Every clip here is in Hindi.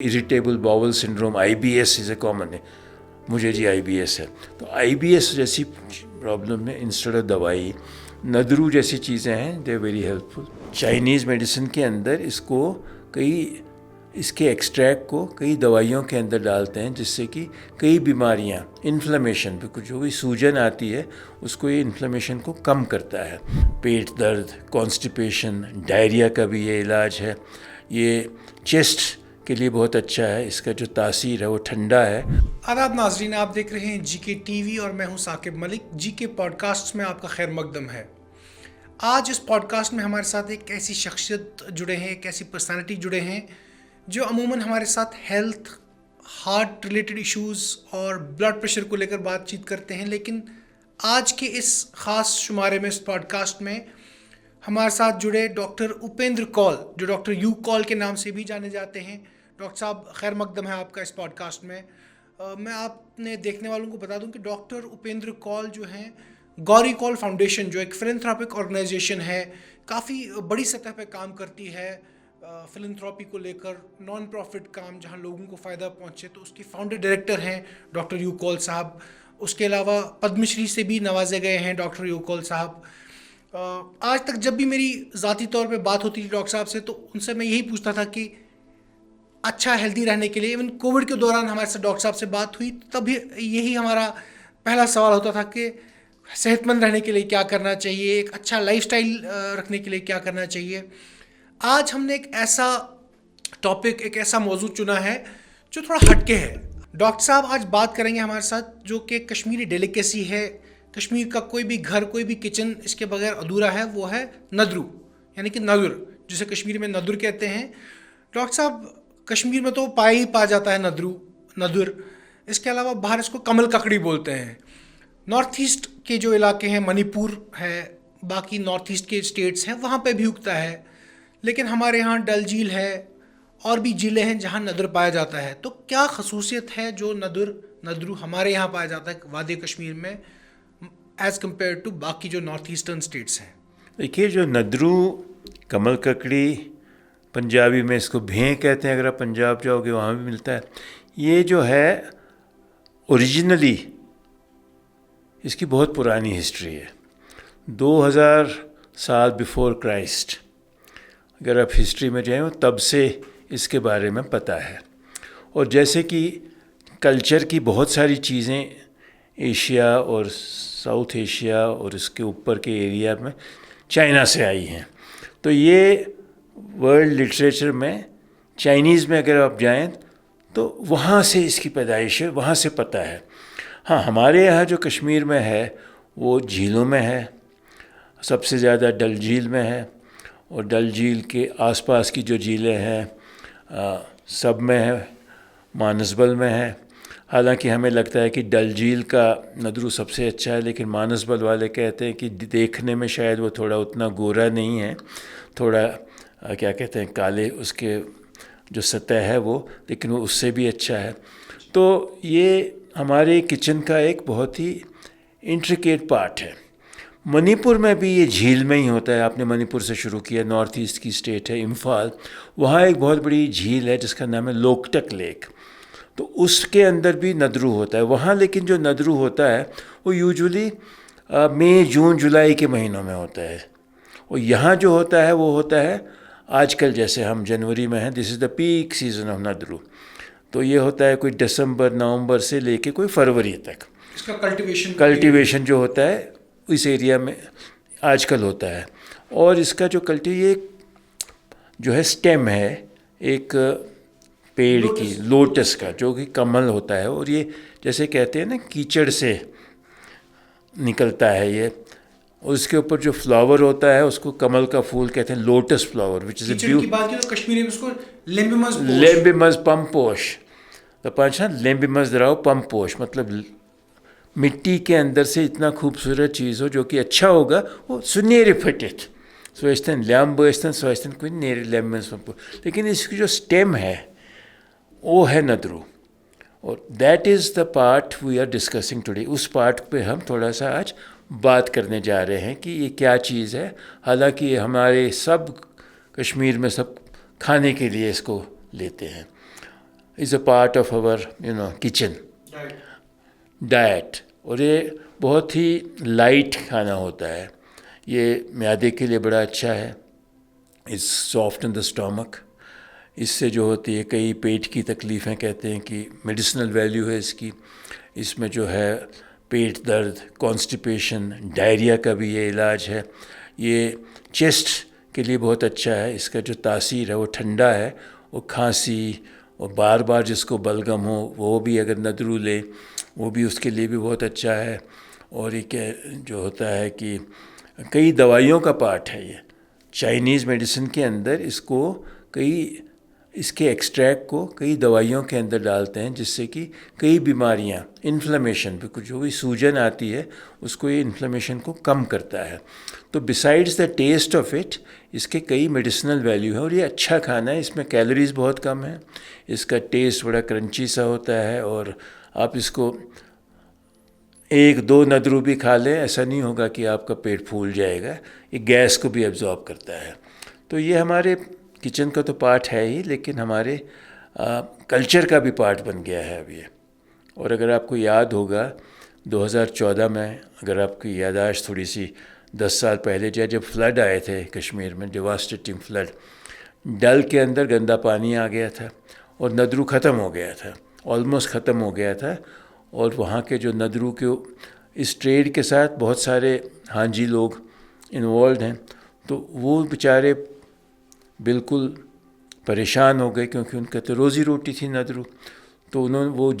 Irritable bowel syndrome IBS is a common है, मुझे जी IBS है। तो IBS जैसी प्रॉब्लम में इंस्टेड ऑफ दवाई नदरू जैसी चीज़ें हैं, they very helpful. Chinese medicine के अंदर इसके एक्सट्रैक्ट को कई दवाइयों के अंदर डालते हैं, जिससे कि कई बीमारियां, इन्फ्लेमेशन पे कुछ जो भी सूजन आती है उसको ये इन्फ्लेमेशन को कम करता है। पेट दर्द, कॉन्स्टिपेशन, डायरिया का भी ये इलाज है। ये चेस्ट के लिए बहुत अच्छा है, इसका जो तासीर है वो ठंडा है। आदाब नाजरीन, आप देख रहे हैं GK TV और मैं हूं साकिब मलिक। GK पॉडकास्ट में आपका खैर मकदम है। आज इस पॉडकास्ट में हमारे साथ एक ऐसी शख्सियत जुड़े हैं, एक ऐसी पर्सनालिटी जुड़े हैं जो अमूमन हमारे साथ हेल्थ, हार्ट रिलेटेड इश्यूज़ और ब्लड प्रेशर को लेकर बातचीत करते हैं। लेकिन आज के इस ख़ास शुमारे में, इस पॉडकास्ट में हमारे साथ जुड़े डॉक्टर उपेंद्र कौल, जो डॉक्टर यू कौल के नाम से भी जाने जाते हैं। डॉक्टर साहब, खैर मकदम है आपका इस पॉडकास्ट में। मैं आपने देखने वालों को बता दूं कि डॉक्टर उपेंद्र कौल जो हैं, गौरी कौल फाउंडेशन जो एक फिलैंथ्रोपिक ऑर्गेनाइजेशन है, काफ़ी बड़ी सतह पे काम करती है फिलैंथ्रोपी को लेकर, नॉन प्रॉफिट काम जहां लोगों को फ़ायदा पहुंचे। तो उसके फाउंडर डायरेक्टर हैं डॉक्टर यू कौल साहब। उसके अलावा पद्मश्री से भी नवाजे गए हैं डॉक्टर यू कौल साहब। आज तक जब भी मेरी ज़ाती तौर पे बात होती थी डॉक्टर साहब से, तो उनसे मैं यही पूछता था कि अच्छा हेल्दी रहने के लिए, इवन कोविड के दौरान हमारे साथ डॉक्टर साहब से बात हुई, तभी यही हमारा पहला सवाल होता था कि सेहतमंद रहने के लिए क्या करना चाहिए, एक अच्छा लाइफस्टाइल रखने के लिए क्या करना चाहिए। आज हमने एक ऐसा टॉपिक, एक ऐसा मौजू चुना है जो थोड़ा हटके है। डॉक्टर साहब आज बात करेंगे हमारे साथ, जो कि कश्मीरी डेलिकेसी है। कश्मीर का कोई भी घर, कोई भी किचन इसके बगैर अधूरा है, वो है नदरू, यानी कि नदुर, जिसे कश्मीर में नदुर कहते हैं। डॉक्टर साहब, कश्मीर में तो पाया ही पाया जाता है नदुर। इसके अलावा बाहर इसको कमल ककड़ी बोलते हैं। नॉर्थ ईस्ट के जो इलाके हैं, मणिपुर है, बाकी नॉर्थ ईस्ट के स्टेट्स हैं, वहाँ पे भी उगता है। लेकिन हमारे यहाँ डल झील है और भी ज़िले हैं जहाँ नदुर पाया जाता है। तो क्या खसूसियत है जो नदरू हमारे यहाँ पाया जाता है वादी कश्मीर में, एज़ कम्पेयर टू बाकी जो नॉर्थ ईस्टर्न स्टेट्स हैं? देखिए, जो नदरू, कमल ककड़ी, पंजाबी में इसको भें कहते हैं, अगर आप पंजाब जाओगे वहाँ भी मिलता है। ये जो है ओरिजिनली इसकी बहुत पुरानी हिस्ट्री है, 2000 साल बिफोर क्राइस्ट। अगर आप हिस्ट्री में जाएँ तब से इसके बारे में पता है। और जैसे कि कल्चर की बहुत सारी चीज़ें एशिया और साउथ एशिया और इसके ऊपर के एरिया में चाइना से आई हैं, तो ये वर्ल्ड लिटरेचर में चाइनीज़ में अगर आप जाएं तो वहाँ से इसकी पैदाइश है, वहाँ से पता है। हाँ, हमारे यहाँ जो कश्मीर में है वो झीलों में है, सबसे ज़्यादा डल झील में है, और डल झील के आसपास की जो झीलें हैं सब में है, मानसबल में है। हालांकि हमें लगता है कि डल झील का नदरू सबसे अच्छा है, लेकिन मानसबल वाले कहते हैं कि देखने में शायद वो थोड़ा उतना गोरा नहीं है, थोड़ा क्या कहते हैं, काले उसके जो सतह है वो, लेकिन वो उससे भी अच्छा है। तो ये हमारे किचन का एक बहुत ही इंट्रिकेट पार्ट है। मणिपुर में भी ये झील में ही होता है। आपने मणिपुर से शुरू किया, नॉर्थ ईस्ट की स्टेट है इम्फाल, वहाँ एक बहुत बड़ी झील है जिसका नाम है लोकटक लेक। तो उसके अंदर भी नदरू होता है वहाँ, लेकिन जो नदरू होता है वो यूजुअली मई, जून, जुलाई के महीनों में होता है। और यहाँ जो होता है वो होता है आजकल, जैसे हम जनवरी में हैं, this is the peak season of nadru. तो ये होता है कोई दिसंबर, नवंबर से लेके कोई फरवरी तक। इसका कल्टीवेशन जो होता है इस एरिया में आजकल होता है। और इसका जो ये जो है स्टेम है एक पेड़ की, लोटस का, जो कि कमल होता है, और ये जैसे कहते हैं ना कीचड़ से निकलता है ये, और उसके ऊपर जो फ्लावर होता है उसको कमल का फूल कहते हैं, lotus flower, which is Kashmiri में उसको लेम्बिमस पम्पोश। तो पाँच लेम्बिमस दराव पम्पोश, मतलब मिट्टी के अंदर से इतना खूबसूरत चीज़ हो जो कि अच्छा होगा, वो सुनेरे फटित सोचते लैम्ब सोचते कोई नेरे लेम्बिमस पम्पोश। लेकिन इसकी जो स्टेम है वो है नदरू, और that is the part we are discussing today. उस पार्ट पे हम थोड़ा सा आज बात करने जा रहे हैं कि ये क्या चीज़ है। हालांकि हमारे सब कश्मीर में सब खाने के लिए इसको लेते हैं। Is a part of our kitchen diet. और ये बहुत ही लाइट खाना होता है, ये म्यादे के लिए बड़ा अच्छा है, it's soft in the stomach. इससे जो होती है कई पेट की तकलीफ़ें कहते हैं कि मेडिसिनल वैल्यू है इसकी। इसमें जो है पेट दर्द, कॉन्स्टिपेशन, डायरिया का भी ये इलाज है। ये चेस्ट के लिए बहुत अच्छा है, इसका जो तासीर है वो ठंडा है। वो खांसी और बार बार जिसको बलगम हो वो भी अगर नदरू ले वो भी उसके लिए भी बहुत अच्छा है। और ये क्या जो होता है कि कई दवाइयों का पार्ट है ये। चाइनीज़ मेडिसिन के अंदर इसको कई इसके एक्सट्रैक्ट को कई दवाइयों के अंदर डालते हैं जिससे कि कई बीमारियां, इन्फ्लेमेशन भी, कुछ जो भी सूजन आती है उसको ये इन्फ्लेमेशन को कम करता है। तो besides the taste of it इसके कई मेडिसिनल वैल्यू है। और ये अच्छा खाना है, इसमें कैलोरीज बहुत कम है, इसका टेस्ट बड़ा क्रंची सा होता है। और आप इसको 1-2 नदरू भी खा लें, ऐसा नहीं होगा कि आपका पेट फूल जाएगा। ये गैस को भी एब्जॉर्ब करता है। तो ये हमारे किचन का तो पार्ट है ही, लेकिन हमारे कल्चर का भी पार्ट बन गया है अब ये। और अगर आपको याद होगा 2014 में, अगर आपकी याददाश्त थोड़ी सी 10 साल पहले जाए, जब फ्लड आए थे कश्मीर में, डिवास्टेटिंग फ्लड, डल के अंदर गंदा पानी आ गया था और नदरू ख़त्म हो गया था, ऑलमोस्ट ख़त्म हो गया था। और वहाँ के जो नदरू के इस ट्रेड के साथ बहुत सारे हांजी लोग इन्वॉल्व हैं, तो वो बेचारे बिल्कुल परेशान हो गए क्योंकि उनका तो रोज़ी रोटी थी नदरू। तो उन्होंने वो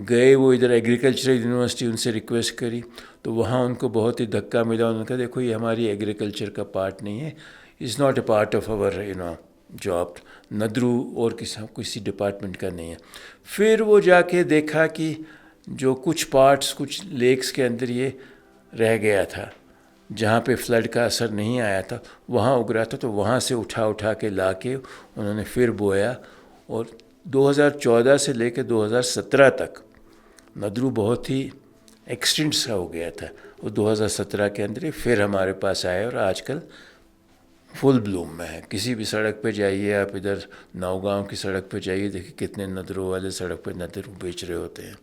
गए वो इधर एग्रीकल्चरल यूनिवर्सिटी, उनसे रिक्वेस्ट करी, तो वहाँ उनको बहुत ही धक्का मिला। उन्होंने कहा देखो ये हमारी एग्रीकल्चर का पार्ट नहीं है, is not a part of our job. नदरू और किसी डिपार्टमेंट का नहीं है। फिर वो जाके देखा कि जो कुछ पार्ट्स कुछ लेक्स के अंदर ये रह गया था जहाँ पे फ्लड का असर नहीं आया था, वहाँ उग रहा था, तो वहाँ से उठा के ला के उन्होंने फिर बोया। और 2014 से लेकर 2017 तक नदरू बहुत ही एक्सटिंक्ट सा हो गया था। वो 2017 के अंदर ही फिर हमारे पास आया और आजकल फुल ब्लूम में है। किसी भी सड़क पे जाइए आप, इधर नौगांव की सड़क पे जाइए, देखिए कितने नदरों वाले सड़क पे नदरू बेच रहे होते हैं।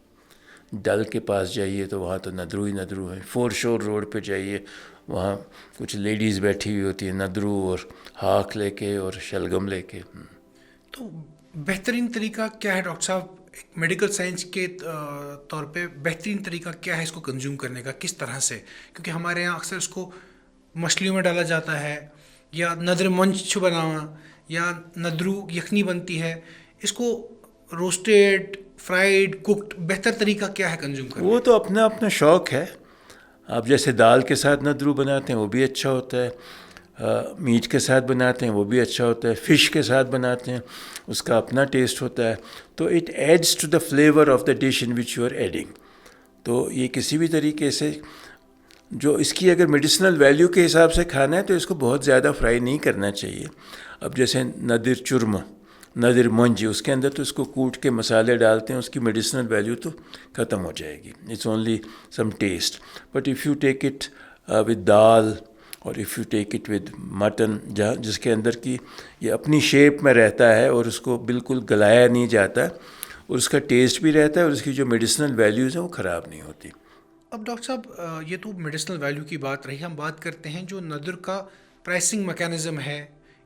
डल के पास जाइए तो वहाँ तो नदरू ही नदरू है। फोरशोर रोड पे जाइए, वहाँ कुछ लेडीज़ बैठी हुई होती हैं नदरू और हाक लेके और शलगम लेके। तो बेहतरीन तरीका क्या है डॉक्टर साहब, मेडिकल साइंस के तौर पे बेहतरीन तरीका क्या है इसको कंज्यूम करने का, किस तरह से? क्योंकि हमारे यहाँ अक्सर इसको मछलियों में डाला जाता है, या नदर मंच बनाना, या नदरू यखनी बनती है। इसको रोस्टेड, फ्राइड, कुक्ड, बेहतर तरीका क्या है कंज्यूम करने? वो तो अपना अपना शौक़ है। आप जैसे दाल के साथ नदरू बनाते हैं वो भी अच्छा होता है, मीट के साथ बनाते हैं वो भी अच्छा होता है, फ़िश के साथ बनाते हैं उसका अपना टेस्ट होता है। तो it adds to the flavour of the dish in which you are adding. तो ये किसी भी तरीके से जो इसकी अगर मेडिसिनल वैल्यू के हिसाब से खाना है तो इसको बहुत ज़्यादा फ्राई नहीं करना चाहिए। अब जैसे नदर चुर्म, नदर मंजी, उसके अंदर तो इसको कूट के मसाले डालते हैं, उसकी मेडिसिनल वैल्यू तो ख़त्म हो जाएगी, it's only some taste. But if you take it with dal और if you take it with mutton, जहाँ जिसके अंदर की ये अपनी शेप में रहता है और उसको बिल्कुल गलाया नहीं जाता और उसका टेस्ट भी रहता है और उसकी जो मेडिसिनल वैल्यूज़ हैं वो ख़राब नहीं होती। अब डॉक्टर साहब ये तो मेडिसिनल वैल्यू की बात रही, हम बात करते हैं जो नदर का प्राइसिंग मैकेनिज़्म है,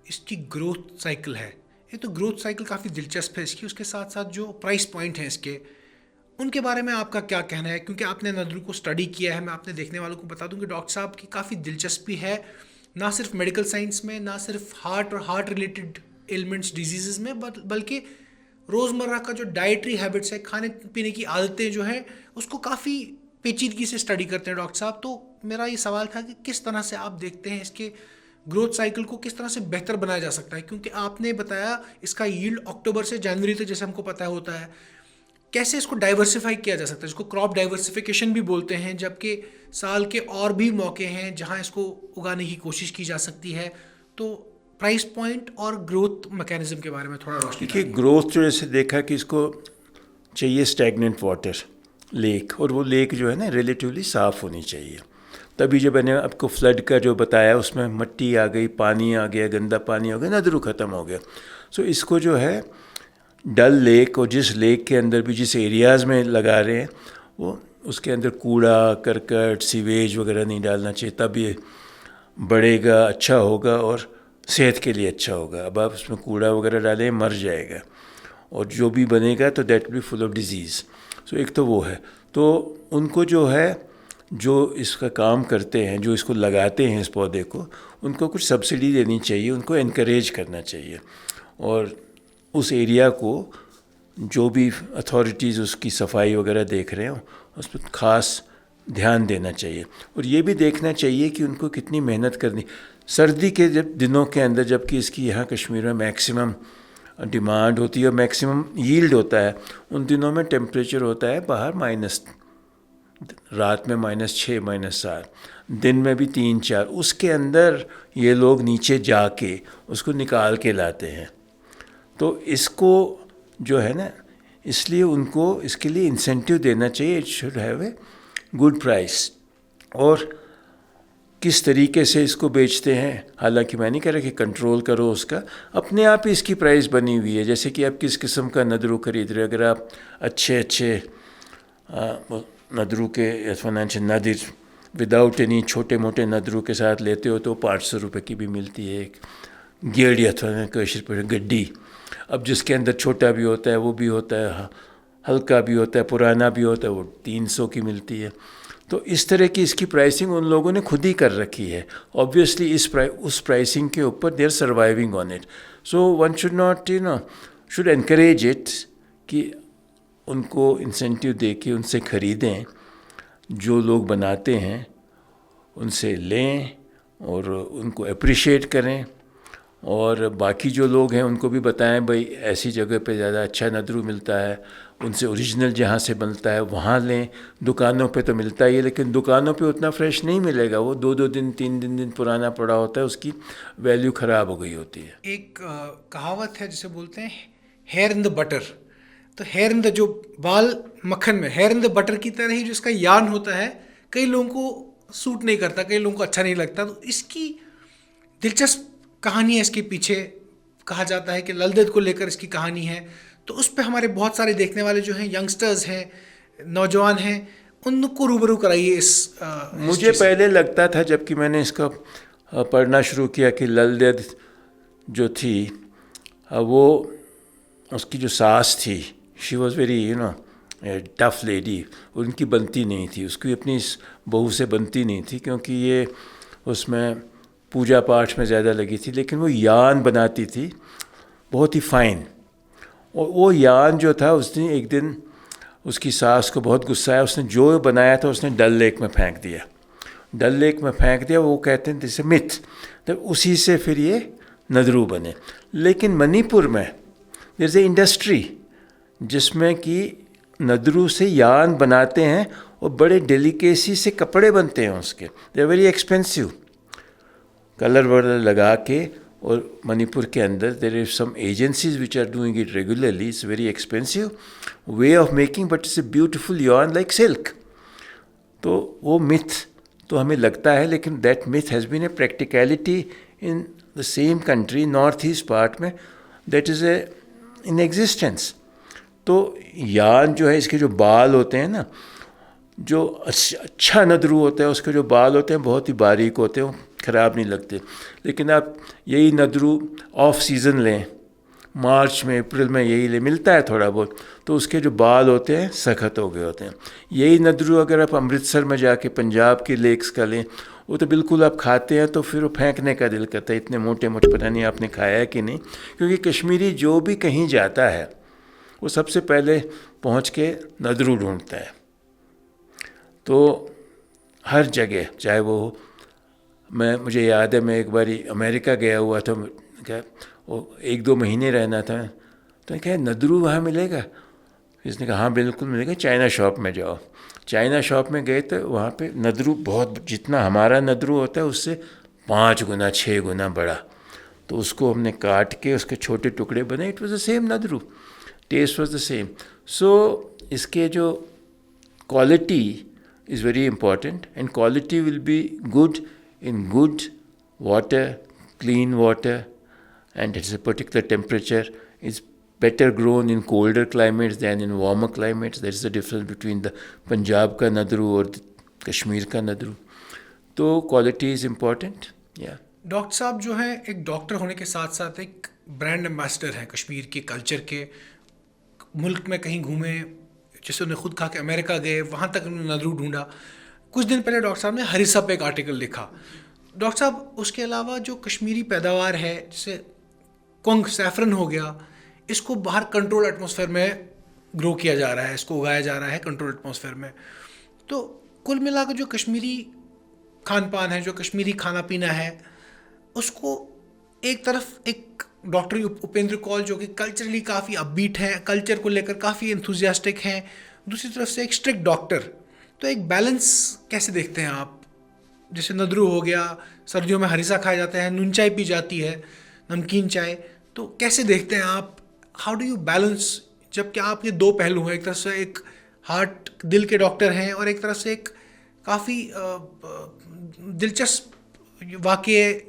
इसकी ग्रोथ साइकिल है। ये तो ग्रोथ साइकिल काफ़ी दिलचस्प है इसकी, उसके साथ साथ जो प्राइस पॉइंट हैं इसके, उनके बारे में आपका क्या कहना है? क्योंकि आपने नदरू को स्टडी किया है, मैं आपने देखने वालों को बता दूं कि डॉक्टर साहब की काफ़ी दिलचस्पी है, ना सिर्फ मेडिकल साइंस में, ना सिर्फ हार्ट और हार्ट रिलेटेड एलिमेंट्स डिजीज़ में, बल्कि रोज़मर्रा का जो डाइटरी हैबिट्स है, खाने पीने की आदतें जो हैं, उसको काफ़ी पेचीदगी से स्टडी करते हैं डॉक्टर साहब। तो मेरा ये सवाल था कि किस तरह से आप देखते हैं इसके ग्रोथ साइकिल को किस तरह से बेहतर बनाया जा सकता है? क्योंकि आपने बताया इसका यील्ड अक्टूबर से जनवरी तक जैसे हमको पता होता है, कैसे इसको डाइवर्सिफाई किया जा सकता है? इसको क्रॉप डाइवर्सिफिकेशन भी बोलते हैं, जबकि साल के और भी मौके हैं जहां इसको उगाने की कोशिश की जा सकती है। तो प्राइस पॉइंट और ग्रोथ मैकेनिज्म के बारे में थोड़ा रोशनी देखिए, ग्रोथ जो जैसे देखा कि इसको चाहिए स्टैगनेंट वाटर लेक, और वो लेक जो है ना रिलेटिवली साफ़ होनी चाहिए। तभी जब मैंने आपको फ्लड का जो बताया उसमें मिट्टी आ गई, पानी आ गया, गंदा पानी हो गया, नदरू ख़त्म हो गया। सो इसको जो है डल लेक और जिस लेक के अंदर भी जिस एरियाज़ में लगा रहे हैं वो उसके अंदर कूड़ा करकट सीवेज वगैरह नहीं डालना चाहिए, तब ये बढ़ेगा, अच्छा होगा और सेहत के लिए अच्छा होगा। अब आप उसमें कूड़ा वगैरह डालें मर जाएगा और जो भी बनेगा तो that will be full of disease. So एक तो वो है, तो उनको जो है जो इसका काम करते हैं, जो इसको लगाते हैं इस पौधे को, उनको कुछ सब्सिडी देनी चाहिए, उनको इनकरेज करना चाहिए और उस एरिया को जो भी अथॉरिटीज़ उसकी सफाई वगैरह देख रहे हो उस पर ख़ास ध्यान देना चाहिए। और ये भी देखना चाहिए कि उनको कितनी मेहनत करनी। सर्दी के जब दिनों के अंदर, जबकि इसकी यहाँ कश्मीर में मैक्सिमम डिमांड होती है और मैक्सिमम यील्ड होता है, उन दिनों में टेम्परेचर होता है बाहर माइनस, रात में -6 -7, दिन में भी 3-4, उसके अंदर ये लोग नीचे जाके उसको निकाल के लाते हैं। तो इसको जो है ना, इसलिए उनको इसके लिए इंसेंटिव देना चाहिए। It should have a good price. और किस तरीके से इसको बेचते हैं, हालांकि मैं नहीं कह रहा कि कंट्रोल करो उसका, अपने आप ही इसकी प्राइस बनी हुई है। जैसे कि आप किस किस्म का नदरू खरीद रहे हो, अगर आप अच्छे नदरू के फाइनेंशियल नदर विदाउट एनी छोटे मोटे नदरू के साथ लेते हो तो 500 रुपये की भी मिलती है एक गेड़ी अथवा कशिर पर गड्डी। अब जिसके अंदर छोटा भी होता है, वो भी होता है, हल्का भी होता है, पुराना भी होता है, वो 300 की मिलती है। तो इस तरह की इसकी प्राइसिंग उन लोगों ने खुद ही कर रखी है। ऑब्वियसली उस प्राइसिंग के ऊपर they are surviving on it. So one should not should encourage it कि उनको इंसेंटिव दे के उनसे ख़रीदें, जो लोग बनाते हैं उनसे लें और उनको अप्रिशिएट करें। और बाकी जो लोग हैं उनको भी बताएं भाई ऐसी जगह पे ज़्यादा अच्छा नदरू मिलता है, उनसे ओरिजिनल जहाँ से बनता है वहाँ लें। दुकानों पे तो मिलता ही है, लेकिन दुकानों पे उतना फ्रेश नहीं मिलेगा, वो 2-2 दिन 3 दिन पुराना पड़ा होता है, उसकी वैल्यू ख़राब हो गई होती है। एक कहावत है जिसे बोलते हैं हेयर इन द बटर। तो हेयर इन द, जो बाल मक्खन में, हेयर इन द बटर की तरह ही जो इसका यान होता है, कई लोगों को सूट नहीं करता, कई लोगों को अच्छा नहीं लगता। तो इसकी दिलचस्प कहानी है इसके पीछे। कहा जाता है कि ललदेद को लेकर इसकी कहानी है। तो उस पर हमारे बहुत सारे देखने वाले जो हैं, यंगस्टर्स हैं, नौजवान हैं, उनको रूबरू कराइए इस मुझे पहले लगता था, जबकि मैंने इसका पढ़ना शुरू किया, कि ललदेद जो थी वो, उसकी जो सास थी, she was very tough lady, उनकी बनती नहीं थी, उसकी अपनी बहू से बनती नहीं थी, क्योंकि ये उसमें पूजा पाठ में ज़्यादा लगी थी। लेकिन वो यान बनाती थी बहुत ही फ़ाइन, और वो यान जो था, उसने एक दिन उसकी सास को बहुत गुस्सा आया, उसने जो बनाया था उसने डल लेक में फेंक दिया। डल लेक में फेंक दिया, वो कहते हैं जैसे मिथ, तो उसी से फिर ये नदरू बने। लेकिन मणिपुर में देयर इज़ ए इंडस्ट्री जिसमें कि नदरू से यान बनाते हैं और बड़े डेलिकेसी से कपड़े बनते हैं उसके। They are very expensive, colour वलर लगा के। और मणिपुर के अंदर there are some agencies which are doing it regularly. It's very expensive way of making, but it's a beautiful yarn like silk. तो वो मिथ तो हमें लगता है, लेकिन that myth has been a practicality in the same country, north east part में, that is a in existence. तो यान जो है, इसके जो बाल होते हैं ना, जो अच्छा नदरू होता है उसके जो बाल होते हैं बहुत ही बारीक होते हैं, वो ख़राब नहीं लगते। लेकिन आप यही नदरू ऑफ सीज़न लें, मार्च में अप्रैल में यही ले मिलता है थोड़ा बहुत, तो उसके जो बाल होते हैं सख्त हो गए होते हैं। यही नदरू अगर आप अमृतसर में जाके पंजाब की लेक्स का लें, वो तो बिल्कुल आप खाते हैं तो फिर वो फेंकने का दिल करता है, इतने मोटे मोटे। पता नहीं आपने खाया है कि नहीं, क्योंकि कश्मीरी जो भी कहीं जाता है वो सबसे पहले पहुंच के नदरू ढूंढता है। तो हर जगह, चाहे वो, मुझे याद है मैं एक बारी अमेरिका गया हुआ था, क्या वो 1-2 महीने रहना था, तो क्या नदरू वहाँ मिलेगा? इसने कहा हाँ बिल्कुल मिलेगा, चाइना शॉप में जाओ। चाइना शॉप में गए तो वहाँ पे नदरू बहुत, जितना हमारा नदरू होता है उससे 5 गुना 6 गुना बड़ा। तो उसको हमने काट के उसके छोटे टुकड़े बने। It was the same nadru, taste was the same. So इसके जो quality is very important, and quality will be good in good water, clean water, and at a particular temperature is better grown in colder climates than in warmer climates. That is the difference between the Punjab ka nadru or the Kashmir ka nadru. तो quality is important. Yeah. Doctor साहब जो हैं एक डॉक्टर होने के साथ साथ एक ब्रांड एम्बेसडर हैं कश्मीर के कल्चर के। मुल्क में कहीं घूमे, जैसे उन्हें खुद कहा कि अमेरिका गए, वहाँ तक उन्होंने नदरू ढूंढा। कुछ दिन पहले डॉक्टर साहब ने हरिसा पे एक आर्टिकल लिखा। डॉक्टर साहब उसके अलावा जो कश्मीरी पैदावार है, जैसे कोंग सैफरन हो गया, इसको बाहर कंट्रोल एटमॉस्फेयर में ग्रो किया जा रहा है, इसको उगाया जा रहा है कंट्रोल एटमॉस्फेयर में। तो कुल मिलाकर जो कश्मीरी खान पान है, जो कश्मीरी खाना पीना है, उसको एक तरफ एक डॉक्टर उपेंद्र कौल जो कि कल्चरली काफ़ी अपबीट हैं, कल्चर को लेकर काफ़ी एंथुजियास्टिक हैं, दूसरी तरफ से एक स्ट्रिक्ट डॉक्टर। तो एक बैलेंस कैसे देखते हैं आप? जैसे नदरू हो गया, सर्दियों में हरिसा खाया जाता है, नून चाय पी जाती है, नमकीन चाय, तो कैसे देखते हैं आप? हाउ डू यू बैलेंस, जबकि आप ये दो पहलू हैं, एक तरफ से एक हार्ट दिल के डॉक्टर हैं और एक तरफ से एक काफ़ी दिलचस्प वाक़ये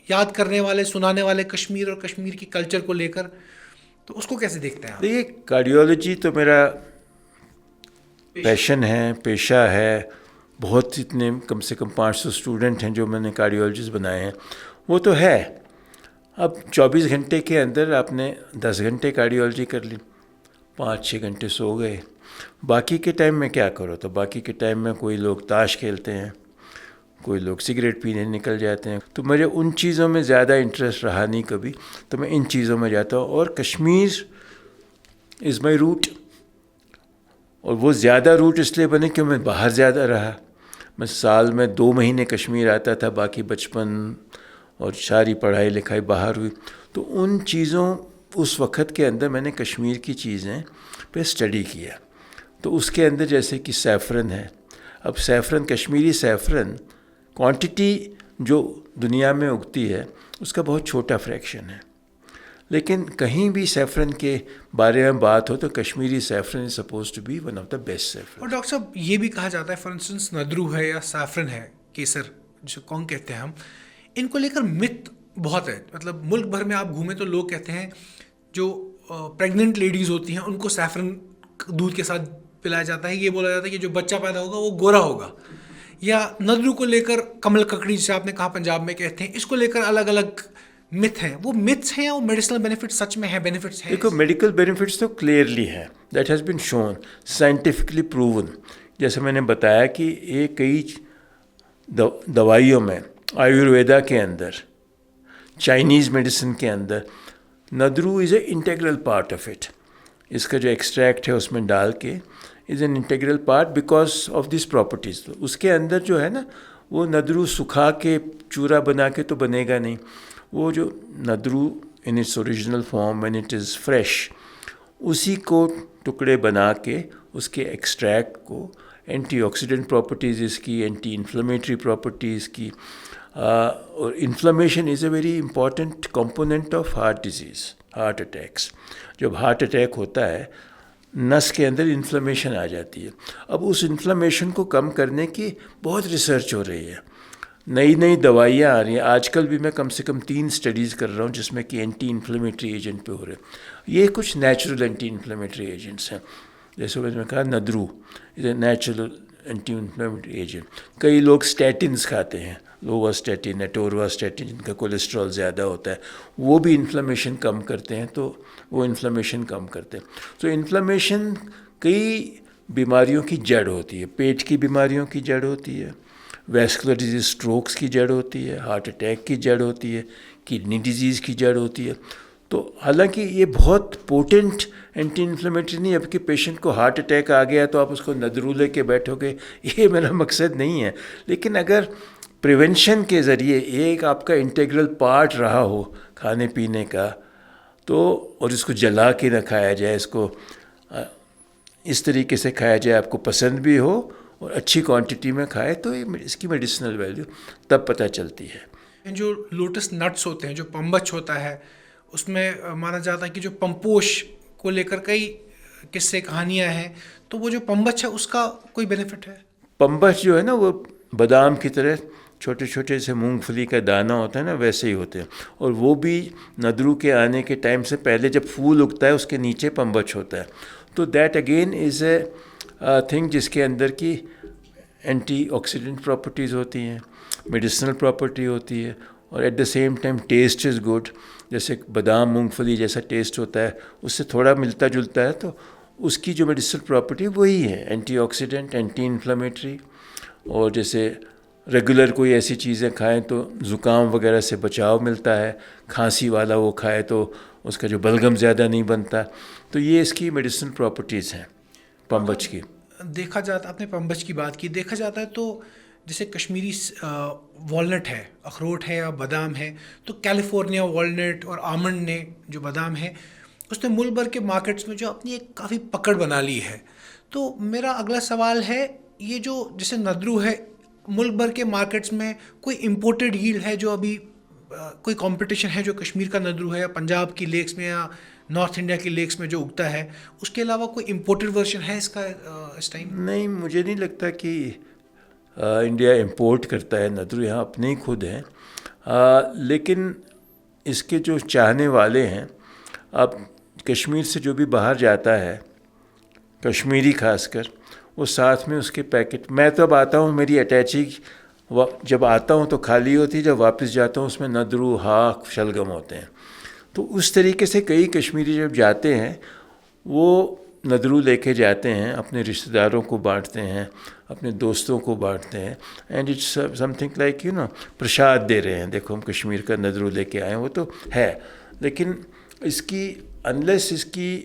याद करने वाले, सुनाने वाले कश्मीर और कश्मीर की कल्चर को लेकर, तो उसको कैसे देखते हैं आप? देखिए, कार्डियोलॉजी तो मेरा पैशन है, पेशा है। बहुत इतने कम से कम 500 स्टूडेंट हैं जो मैंने कार्डियोलॉजिस्ट बनाए हैं, वो तो है। अब 24 घंटे के अंदर आपने 10 घंटे कार्डियोलॉजी कर ली, 5-6 घंटे सो गए, बाकी के टाइम में क्या करो? तो बाकी के टाइम में कोई लोग ताश खेलते हैं, कोई लोग सिगरेट पीने निकल जाते हैं। तो मुझे उन चीज़ों में ज़्यादा इंटरेस्ट रहा नहीं कभी, तो मैं इन चीज़ों में जाता हूँ। और कश्मीर इज़ माई रूट, और वो ज़्यादा रूट इसलिए बने कि मैं बाहर ज़्यादा रहा। मैं साल में 2 महीने कश्मीर आता था, बाकी बचपन और सारी पढ़ाई लिखाई बाहर हुई। तो उन चीज़ों, उस वक़्त के अंदर मैंने कश्मीर की चीज़ें पे स्टडी किया। तो उसके अंदर जैसे कि सैफरन है। अब सैफरन, कश्मीरी सैफरन क्वांटिटी जो दुनिया में उगती है उसका बहुत छोटा फ्रैक्शन है, लेकिन कहीं भी सैफरन के बारे में बात हो तो Kashmiri saffron is suppose to be one of the best saffron. और डॉक्टर साहब ये भी कहा जाता है, फॉर इंस्टेंस नदरू है या सैफरन है, केसर जो कौन कहते हैं हम, इनको लेकर मिथ बहुत है। मतलब मुल्क भर में आप घूमें तो लोग कहते हैं जो प्रेग्नेंट लेडीज़ होती हैं उनको सैफरन दूध के साथ पिलाया जाता है। ये बोला जाता है कि जो बच्चा पैदा होगा वो गोरा होगा। या नदरू को लेकर कमल ककड़ी, जिसे आपने कहा पंजाब में कहते हैं, इसको लेकर अलग अलग मिथ हैं। वो मिथ्स हैं और मेडिसिनल बेनिफिट सच में है, बेनिफिट्स हैं? देखो, मेडिकल बेनिफिट्स तो क्लियरली है, that has been shown, scientifically proven. जैसे मैंने बताया कि ये कई दवाइयों में, आयुर्वेदा के अंदर, चाइनीज़ मेडिसिन के अंदर nadru is a integral part of it. इसका जो एक्सट्रैक्ट है उसमें डाल के is an integral part because of this properties. तो उसके अंदर जो है ना, वो नदरू सुखा के चूरा बना के तो बनेगा नहीं। वो जो nadru in its original form when it is fresh, उसी को टुकड़े बना के उसके एक्सट्रैक्ट को एंटीऑक्सीडेंट प्रॉपर्टीज़ इसकी, एंटी इन्फ्लेमेटरी प्रॉपर्टीज़ की, और inflammation is a very important component of heart disease, heart attacks. जब हार्ट अटैक होता है, नस के अंदर इन्फ्लेमेशन आ जाती है। अब उस इन्फ्लेमेशन को कम करने की बहुत रिसर्च हो रही है, नई नई दवाइयाँ आ रही हैं। आजकल भी मैं कम से कम 3 स्टडीज़ कर रहा हूँ जिसमें कि एंटी इन्फ्लेमेटरी एजेंट पे हो रहे हैं। ये कुछ नेचुरल एंटी इन्फ्लेमेटरी एजेंट्स हैं। जैसे मैंने कहा, nadru is a natural anti inflammatory agent. कई लोग स्टैटिन्स खाते हैं, लोवास्टैटिन, एटोरवास्टैटिन, जिनका कोलेस्ट्रॉल ज़्यादा होता है, वो भी इन्फ्लेमेशन कम करते हैं। तो वो इन्फ्लेमेशन कम करते हैं। तो इन्फ्लेमेशन कई बीमारियों की जड़ होती है। पेट की बीमारियों की जड़ होती है, वैस्कुलर डिजीज, स्ट्रोक्स की जड़ होती है, हार्ट अटैक की जड़ होती है, किडनी डिजीज़ की जड़ होती है। तो हालांकि ये बहुत पोटेंट एंटी इन्फ्लेमेटरी नहीं है। अब कि पेशेंट को हार्ट अटैक आ गया तो आप उसको नदरू लेके बैठोगे, ये मेरा मकसद नहीं है। लेकिन अगर प्रिवेंशन के ज़रिए एक आपका इंटीग्रल पार्ट रहा हो खाने पीने का, तो और इसको जला के ना खाया जाए, इसको इस तरीके से खाया जाए आपको पसंद भी हो और अच्छी क्वांटिटी में खाए, तो इसकी मेडिसिनल वैल्यू तब पता चलती है। जो लोटस नट्स होते हैं, जो पंबच होता है, उसमें माना जाता है कि जो पंपोश को लेकर कई किस्से कहानियाँ हैं, तो वो जो पंबच है उसका कोई बेनिफिट है? पंबच जो है ना, वो बादाम की तरह छोटे छोटे से मूंगफली का दाना होता है ना, वैसे ही होते हैं। और वो भी नदरू के आने के टाइम से पहले जब फूल उगता है उसके नीचे पंबच होता है। तो that again is a thing जिसके अंदर की एंटीऑक्सीडेंट प्रॉपर्टीज़ होती हैं, मेडिसिनल प्रॉपर्टी होती है, और at the same time taste is good. जैसे बादाम मूंगफली जैसा टेस्ट होता है उससे थोड़ा मिलता जुलता है, तो उसकी जो मेडिसिनल प्रॉपर्टी वही है, एंटीऑक्सीडेंट, एंटी इन्फ्लेमेटरी। और जैसे रेगुलर कोई ऐसी चीज़ें खाएं तो ज़ुकाम वगैरह से बचाव मिलता है, खांसी वाला वो खाए तो उसका जो बलगम ज़्यादा नहीं बनता। तो ये इसकी मेडिसिनल प्रॉपर्टीज़ हैं पंबच की। देखा जाता, आपने पंबच की बात की, देखा जाता है तो जैसे कश्मीरी वॉलनट है, अखरोट है या बादाम है, तो कैलिफोर्निया वॉलनट और आमंड ने जो बादाम है उसने मुल्क भर के मार्केट्स में जो अपनी एक काफ़ी पकड़ बना ली है। तो मेरा अगला सवाल है, ये जो जैसे नदरू है, मुल्क भर के मार्केट्स में कोई इम्पोर्टेड यील्ड है जो अभी कोई कंपटीशन है जो कश्मीर का नदरू है या पंजाब की लेक्स में या नॉर्थ इंडिया की लेक्स में जो उगता है, उसके अलावा कोई इम्पोर्टेड वर्जन है इसका इस टाइम? नहीं, मुझे नहीं लगता कि इंडिया इंपोर्ट करता है नदरू, यहाँ अपने ही खुद हैं। लेकिन इसके जो चाहने वाले हैं, अब कश्मीर से जो भी बाहर जाता है, कश्मीरी खासकर, वो साथ में उसके पैकेट, मैं तो अब आता हूँ, मेरी अटैची जब आता हूँ तो खाली होती है, जब वापस जाता हूँ उसमें नदरू, हाक, शलगम होते हैं। तो उस तरीके से कई कश्मीरी जब जाते हैं वो नदरू लेके जाते हैं, अपने रिश्तेदारों को बांटते हैं, अपने दोस्तों को बांटते हैं, एंड इट्स समथिंग लाइक प्रसाद दे रहे हैं, देखो हम कश्मीर का नदरू लेके आए हैं, वो तो है। लेकिन इसकी अनलेस इसकी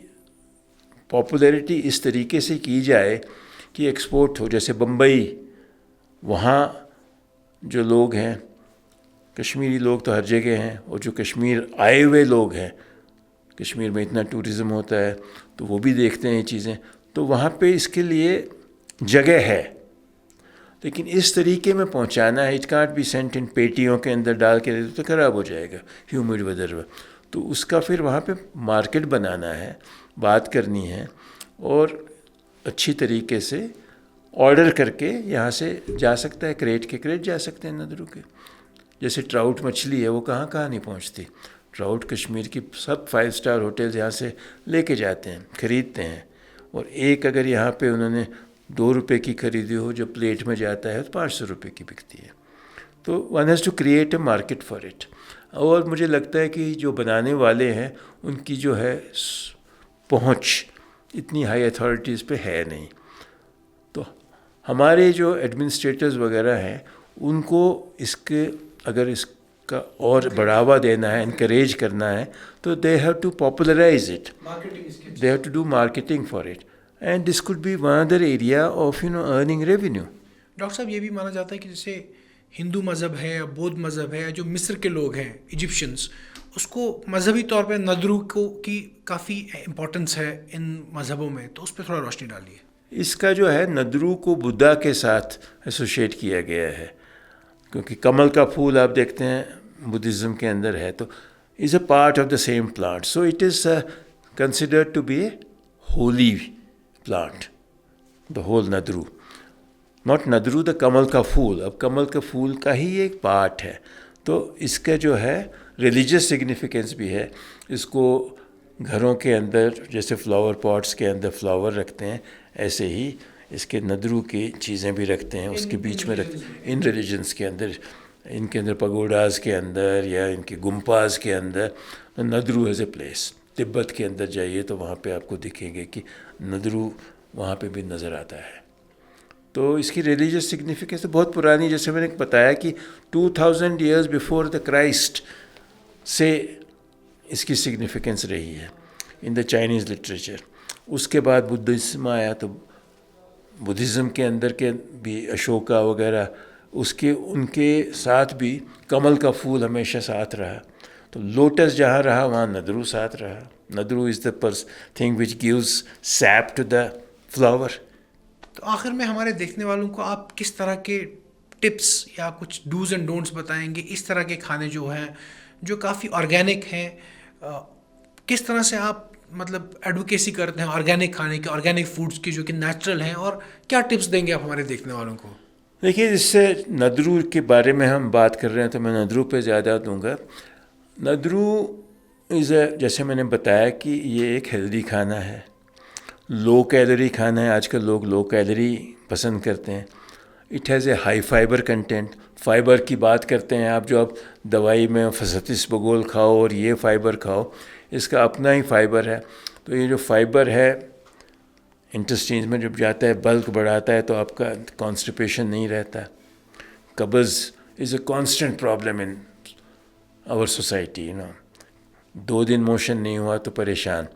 पॉपुलैरिटी इस तरीके से की जाए कि एक्सपोर्ट हो, जैसे बम्बई, वहाँ जो लोग हैं, कश्मीरी लोग तो हर जगह हैं, और जो कश्मीर आए हुए लोग हैं, कश्मीर में इतना टूरिज़म होता है तो वो भी देखते हैं ये चीज़ें, तो वहाँ पे इसके लिए जगह है। लेकिन इस तरीके में पहुँचाना है, इट कांट बी सेंट इन पेटियों के अंदर डाल के दे तो ख़राब हो जाएगा ह्यूमिड वेदर में। तो उसका फिर वहाँ पे मार्केट बनाना है, बात करनी है, और अच्छी तरीके से ऑर्डर करके यहाँ से जा सकता है, क्रेट के क्रेट जा सकते हैं नदरू के। जैसे ट्राउट मछली है, वो कहाँ कहाँ नहीं पहुँचती। ट्राउट कश्मीर की सब 5 स्टार होटल्स यहाँ से लेके जाते हैं, ख़रीदते हैं, और एक अगर यहाँ पे उन्होंने 2 रुपये की खरीदी हो, जो प्लेट में जाता है तो 500 रुपये की बिकती है। तो one has to create a market for it. और मुझे लगता है कि जो बनाने वाले हैं उनकी जो है पहुँच इतनी हाई अथॉरिटीज़ पे है नहीं। तो हमारे जो एडमिनिस्ट्रेटर्स वगैरह हैं उनको इसके, अगर इसका और बढ़ावा देना है, इनकरेज करना है, तो they have to popularize it, they have to do marketing for it, and this could be one other area of earning revenue. Doctor साहब, ये भी माना जाता है कि जैसे हिंदू मज़हब है या बौद्ध मज़हब है, जो मिस्र के लोग हैं, इजिप्शियंस, उसको मजहबी तौर पे नदरू को की काफ़ी इम्पोर्टेंस है इन मज़हबों में, तो उस पर थोड़ा रोशनी डालिए। इसका जो है, नदरू को बुद्धा के साथ एसोशिएट किया गया है, क्योंकि कमल का फूल आप देखते हैं बुद्धिज़्म के अंदर है, तो is a part of the same plant, so it is considered to be a holy plant, the whole nadru, not nadru the कमल का फूल। अब कमल का फूल का ही एक पार्ट है, तो इसका जो है रिलीजियस सिग्निफिकेंस भी है। इसको घरों के अंदर जैसे फ्लावर पॉट्स के अंदर फ्लावर रखते हैं, ऐसे ही इसके नदरू की चीज़ें भी रखते हैं, उसके बीच में रखते हैं। इन रिलीजन्स के अंदर, इनके अंदर पगोडाज के अंदर या इनके गुम्पाज के अंदर नदरू एज ए प्लेस। तिब्बत के अंदर जाइए तो वहाँ पे आपको दिखेंगे कि नदरू वहाँ पे भी नज़र आता है। तो इसकी रिलीजियस सिग्निफिकेंस तो बहुत पुरानी, जैसे मैंने बताया कि 2000 ईयर्स बिफोर द क्राइस्ट से इसकी सिग्निफिकेंस रही है इन द चाइनीज़ लिटरेचर। उसके बाद बुद्धिज़्म आया, तो बुद्धिज़्म के अंदर के भी अशोका वगैरह, उसके उनके साथ भी कमल का फूल हमेशा साथ रहा। तो लोटस जहाँ रहा वहाँ नदरू साथ रहा। Nadru is the thing which gives sap to the flower. तो आखिर में हमारे देखने वालों को आप किस तरह के टिप्स या कुछ डूज एंड डोंट्स बताएंगे, इस तरह के खाने जो हैं, जो काफ़ी ऑर्गेनिक हैं, किस तरह से आप मतलब एडवोकेसी करते हैं ऑर्गेनिक खाने की, ऑर्गेनिक फूड्स की जो कि नेचुरल हैं, और क्या टिप्स देंगे आप हमारे देखने वालों को? देखिए, इससे नदरू के बारे में हम बात कर रहे हैं तो मैं नदरू पे ज़्यादा दूंगा। नदरू जैसे मैंने बताया कि ये एक हेल्दी खाना है, लो कैलोरी खाना है। आजकल लोग लो कैलोरी पसंद करते हैं। It has a high fibre content. Fibre की बात करते हैं आप, जो आप दवाई में फसतिस बगोल खाओ और ये फाइबर खाओ, इसका अपना ही फाइबर है। तो ये जो फाइबर है इंटेस्टाइन में जब जाता है, बल्क बढ़ाता है, तो आपका कॉन्स्टिपेशन नहीं रहता। कब्ज़ is a constant problem in our society, 2 दिन मोशन नहीं हुआ तो परेशान।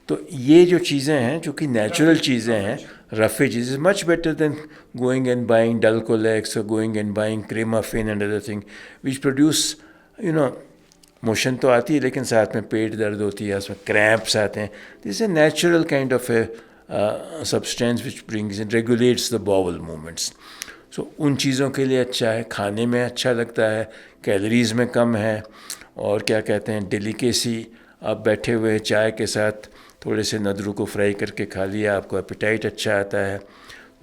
तो ये जो चीज़ें हैं, जो कि नेचुरल चीज़ें हैं, roughage is much better than going and buying Dulcolax और going and buying Cremaffin and other thing which produce motion तो आती है लेकिन साथ में पेट दर्द होती है, उसमें क्रैम्प्स आते हैं। This a natural kind of a substance which brings and regulates the bowel movements. So उन चीज़ों के लिए अच्छा है, खाने में अच्छा लगता है, कैलोरीज़ में कम है, और क्या कहते हैं, डेलिकेसी। आप बैठे हुए चाय के साथ थोड़े से नदरू को फ्राई करके खा लिया, आपको एपेटाइट अच्छा आता है।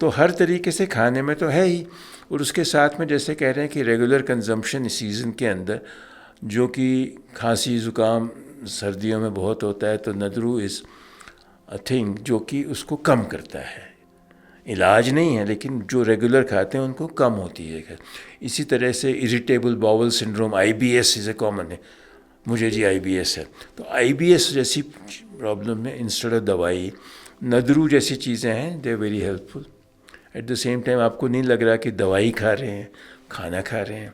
तो हर तरीके से खाने में तो है ही। और उसके साथ में जैसे कह रहे हैं कि रेगुलर कंजम्पशन इस सीज़न के अंदर, जो कि खांसी ज़ुकाम सर्दियों में बहुत होता है, तो नदरू इज़ अ थिंग जो कि उसको कम करता है। इलाज नहीं है, लेकिन जो रेगुलर खाते हैं उनको कम होती है। इसी तरह से irritable bowel syndrome, IBS is a common है। मुझे जी IBS है, तो IBS जैसी प्रॉब्लम में इंस्टेड ऑफ दवाई, नदरू जैसी चीज़ें हैं, they are very helpful. At the same time आपको नहीं लग रहा कि दवाई खा रहे हैं, खाना खा रहे हैं,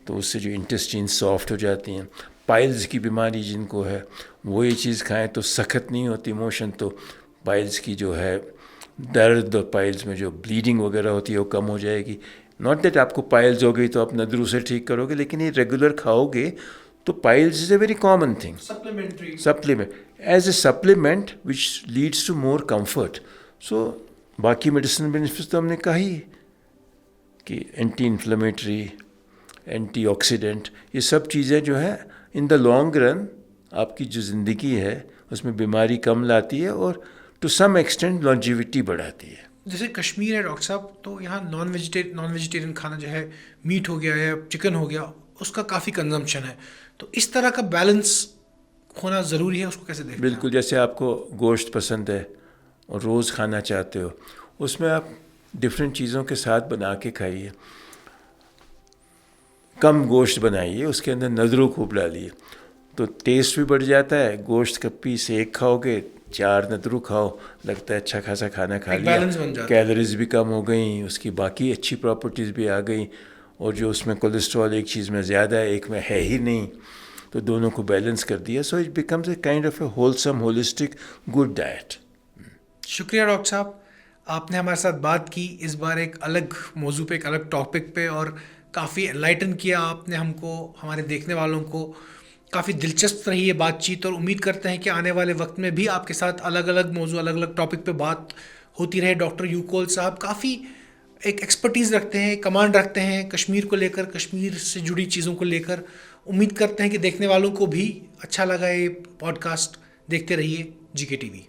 तो उससे जो इंटेस्टाइन सॉफ्ट हो जाती हैं। पाइल्स की बीमारी जिनको है, वो ये चीज़ खाएं तो सख्त नहीं होती मोशन, तो पाइल्स की जो है दर्द, और पाइल्स में जो ब्लीडिंग वगैरह होती है वो कम हो जाएगी। नॉट दैट आपको पाइल्स हो गई तो आप नदरू से ठीक करोगे, लेकिन ये रेगुलर खाओगे तो piles is a very common thing. Supplement as a supplement which leads to more comfort. So बाकी मेडिसिन बेनिफिट्स तो हमने कहा ही कि एंटी इन्फ्लेमेटरी, एंटीऑक्सीडेंट, ये सब चीज़ें जो है इन द लॉन्ग रन आपकी जो ज़िंदगी है उसमें बीमारी कम लाती है और टू सम एक्सटेंट लॉन्जिविटी बढ़ाती है। जैसे कश्मीर है डॉक्टर साहब, तो यहाँ नॉन वेजिटेरियन खाना जो है, मीट हो गया या चिकन हो गया, उसका काफ़ी कंजम्पशन है। तो इस तरह का बैलेंस होना ज़रूरी है, उसको कैसे देखते हैं? बिल्कुल, जैसे आपको गोश्त पसंद है और रोज़ खाना चाहते हो, उसमें आप डिफरेंट चीज़ों के साथ बना के खाइए। कम गोश्त बनाइए, उसके अंदर नदरू खूब डालिए, तो टेस्ट भी बढ़ जाता है। गोश्त का पीस एक खाओगे, 4 नदरू खाओ, लगता है अच्छा खासा खाना खा लिया, बैलेंस बन जाता है। कैलोरीज भी कम हो गई, उसकी बाकी अच्छी प्रॉपर्टीज़ भी आ गई, और जो उसमें कोलेस्ट्रॉल एक चीज़ में ज़्यादा है, एक में है ही नहीं, तो दोनों को बैलेंस कर दिया। So it becomes a kind of A wholesome, holistic, good diet. शुक्रिया डॉक्टर साहब, आपने हमारे साथ बात की इस बार एक अलग मौजू पे, एक अलग टॉपिक पे, और काफ़ी एनलाइटन किया आपने हमको, हमारे देखने वालों को। काफ़ी दिलचस्प रही है बातचीत, और उम्मीद करते हैं कि आने वाले वक्त में भी आपके साथ अलग अलग मौजू, अलग अलग टॉपिक पे बात होती रहे। डॉक्टर यूकोल साहब काफ़ी एक एक्सपर्टीज़ रखते हैं, कमांड रखते हैं कश्मीर को लेकर, कश्मीर से जुड़ी चीज़ों को लेकर। उम्मीद करते हैं कि देखने वालों को भी अच्छा लगा ये पॉडकास्ट। देखते रहिए GK TV।